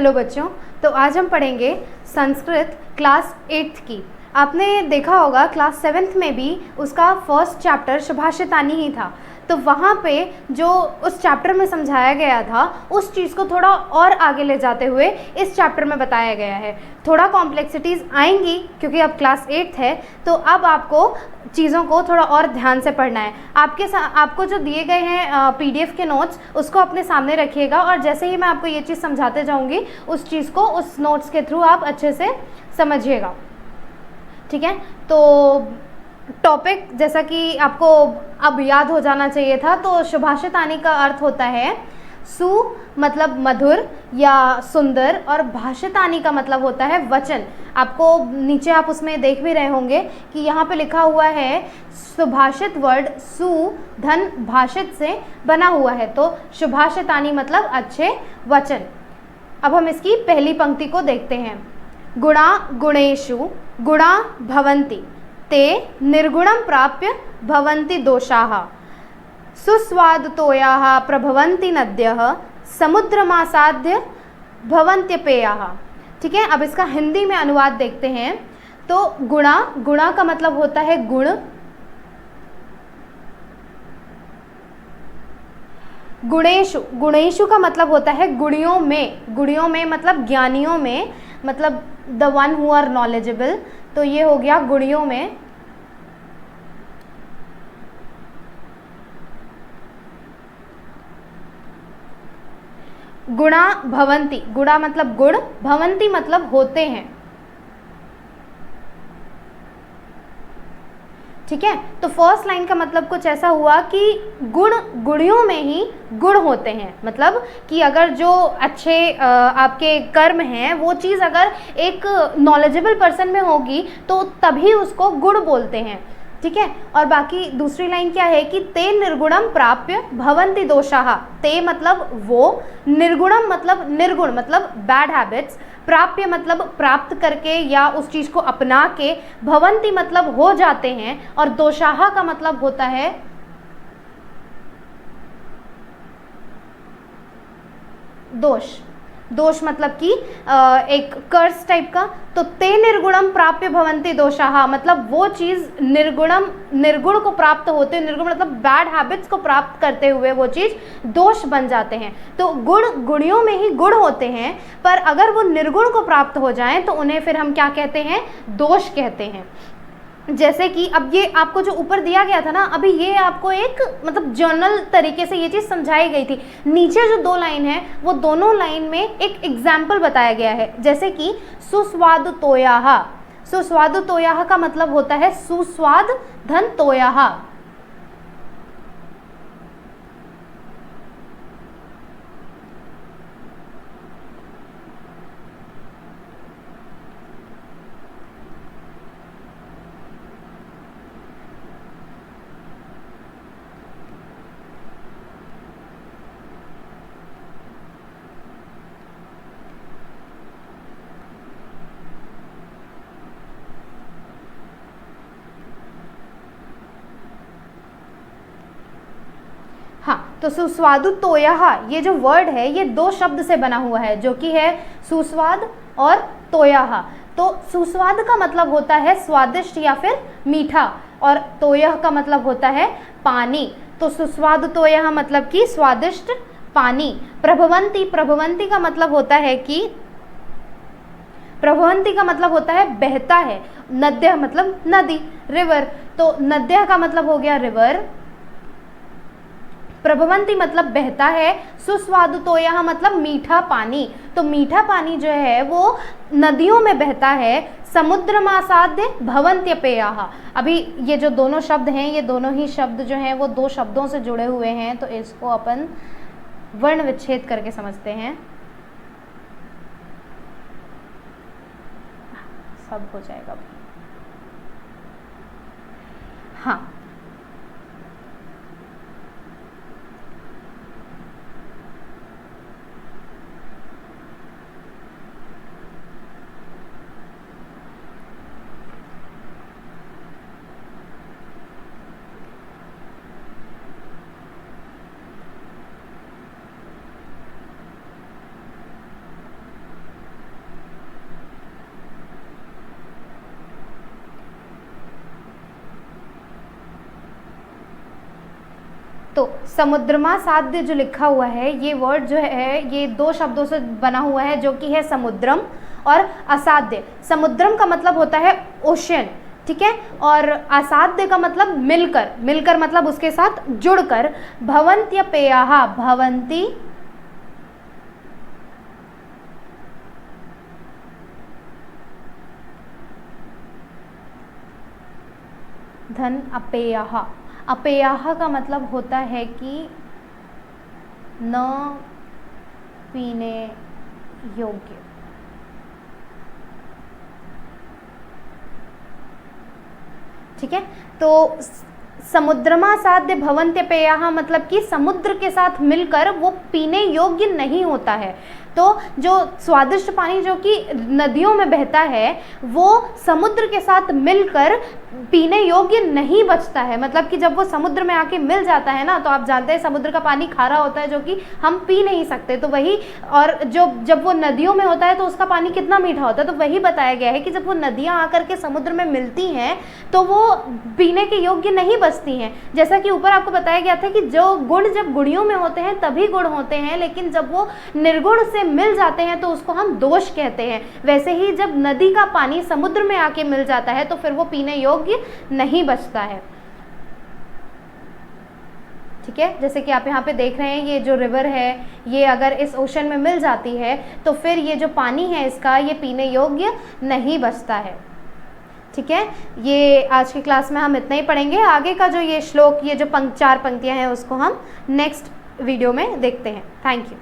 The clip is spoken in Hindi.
हेलो बच्चों, तो आज हम पढ़ेंगे संस्कृत क्लास 8th की। आपने देखा होगा क्लास 7th में भी उसका फर्स्ट चैप्टर सुभाषितानी ही था। तो वहाँ पे जो उस चैप्टर में समझाया गया था उस चीज़ को थोड़ा और आगे ले जाते हुए इस चैप्टर में बताया गया है। थोड़ा कॉम्प्लेक्सिटीज़ आएंगी क्योंकि अब क्लास 8th है, तो अब आपको चीज़ों को थोड़ा और ध्यान से पढ़ना है। आपको जो दिए गए हैं PDF के नोट्स, उसको अपने सामने रखिएगा और जैसे ही मैं आपको ये चीज़ समझाते जाऊँगी उस चीज़ को उस नोट्स के थ्रू आप अच्छे से समझिएगा। ठीक है, तो टॉपिक जैसा कि आपको अब याद हो जाना चाहिए था, तो सुभाषितानी का अर्थ होता है सु मतलब मधुर या सुंदर, और भाषितानी का मतलब होता है वचन। आपको नीचे आप उसमें देख भी रहे होंगे कि यहाँ पे लिखा हुआ है सुभाषित, वर्ड सु धन भाषित से बना हुआ है, तो सुभाषितानी मतलब अच्छे वचन। अब हम इसकी पहली पंक्ति को देखते हैं। गुणा गुणेषु गुणा भवन्ति ते निर्गुणं प्राप्य भवन्ति दोषाः सुस्वादुतोयाः प्रभवन्ति नद्यः समुद्रमासाद्य भवन्त्यपेयाः। ठीक है, अब इसका हिंदी में अनुवाद देखते हैं। तो गुणा, गुणा का मतलब होता है गुण, गुणेषु, गुणेषु का मतलब होता है गुणियों में, गुणियों में मतलब ज्ञानियों में, मतलब the one who are knowledgeable. तो ये हो गया गुणियों में। गुणा भवन्ति, गुणा मतलब गुण, भवन्ति मतलब होते हैं। ठीक है, तो फर्स्ट लाइन का मतलब कुछ ऐसा हुआ कि गुण, गुणियों में ही गुण होते हैं। मतलब कि अगर जो अच्छे आपके कर्म हैं वो चीज़ अगर एक नॉलेजेबल पर्सन में होगी तो तभी उसको गुण बोलते हैं। ठीक है, और बाकी दूसरी लाइन क्या है कि ते निर्गुणम प्राप्य भवन्ति दोषाः। ते मतलब वो, निर्गुणम मतलब निर्गुण, मतलब बैड हैबिट्स, प्राप्य मतलब प्राप्त करके या उस चीज़ को अपना के, भवन्ति मतलब हो जाते हैं, और दोषाः का मतलब होता है दोष। दोष मतलब कि एक कर्स टाइप का। तो ते निर्गुणम प्राप्य भवन्ति दोषाः मतलब वो चीज़ निर्गुणम, निर्गुण को प्राप्त होते, निर्गुण मतलब बैड हैबिट्स को प्राप्त करते हुए वो चीज़ दोष बन जाते हैं। तो गुण, गुणियों में ही गुण होते हैं, पर अगर वो निर्गुण को प्राप्त हो जाएं तो उन्हें फिर हम क्या कहते हैं, दोष कहते हैं। जैसे कि अब ये आपको जो ऊपर दिया गया था ना, अभी ये आपको एक मतलब जर्नल तरीके से ये चीज़ समझाई गई थी। नीचे जो दो लाइन है वो दोनों लाइन में एक एग्जाम्पल बताया गया है। जैसे कि सुस्वादुतोयाः, सुस्वादुतोयाः का मतलब होता है सुस्वाद धन तोयाः। हाँ, तो सुस्वादुतोयाः ये जो वर्ड है ये दो शब्द से बना हुआ है, जो कि है सुस्वाद और तोयाः। तो सुस्वाद का मतलब होता है स्वादिष्ट या फिर मीठा, और तोयः का मतलब होता है पानी। तो सुस्वादुतोयाः मतलब कि स्वादिष्ट पानी। प्रभवन्ति, प्रभवन्ति का मतलब होता है कि, प्रभवन्ति का मतलब होता है बहता है। नद्यः मतलब नदी, रिवर, तो नद्यः का मतलब हो गया रिवर। प्रभवन्ति मतलब बहता है, सुस्वादुतोयाः मतलब मीठा पानी। तो मीठा पानी जो है वो नदियों में बहता है। समुद्रमासाद्य भवन्त्यपेयाः। अभी ये जो दोनों शब्द हैं, ये दोनों ही शब्द जो हैं वो दो शब्दों से जुड़े हुए हैं, तो इसको अपन वर्ण विच्छेद करके समझते हैं। सब हो जाएगा। हाँ, तो समुद्रमा साध्य जो लिखा हुआ है, ये वर्ड जो है ये दो शब्दों से बना हुआ है, जो कि है समुद्रम और असाध्य। समुद्रम का मतलब होता है ओशियन, ठीक है, और असाध्य का मतलब मिलकर, मिलकर मतलब उसके साथ जुड़कर। भवन्त्यपेयाः, भवन्ति धन अपेयाः, अपेयाः का मतलब होता है कि न पीने योग्य। ठीक है, तो समुद्रमा साध्य भवन्त्यपेयाः मतलब कि समुद्र के साथ मिलकर वो पीने योग्य नहीं होता है। तो जो स्वादिष्ट पानी जो कि नदियों में बहता है वो समुद्र के साथ मिलकर पीने योग्य नहीं बचता है। मतलब कि जब वो समुद्र में आके मिल जाता है ना, तो आप जानते हैं समुद्र का पानी खारा होता है जो कि हम पी नहीं सकते। तो वही, और जब वो नदियों में होता है तो उसका पानी कितना मीठा होता है। तो वही बताया गया है कि जब वो नदियाँ आकर के समुद्र में मिलती हैं तो वो पीने के योग्य नहीं बचती हैं। जैसा कि ऊपर आपको बताया गया था कि जो गुण जब गुणियों में होते हैं तभी गुण होते हैं, लेकिन जब वो निर्गुण से मिल जाते हैं तो उसको हम दोष कहते हैं। वैसे ही जब नदी का पानी समुद्र में आके मिल जाता है तो फिर वो पीने योग्य नहीं बचता है। ठीक है, जैसे कि आप यहाँ पे देख रहे हैं ये जो रिवर है ये अगर इस ओशन में मिल जाती है तो फिर ये जो पानी है इसका ये पीने योग्य नहीं बचता है। ठीक है, ये आज की क्लास में हम इतना ही पढ़ेंगे। आगे का जो ये श्लोक, ये जो 4 पंक्तियाँ हैं उसको हम नेक्स्ट वीडियो में देखते हैं। Thank you.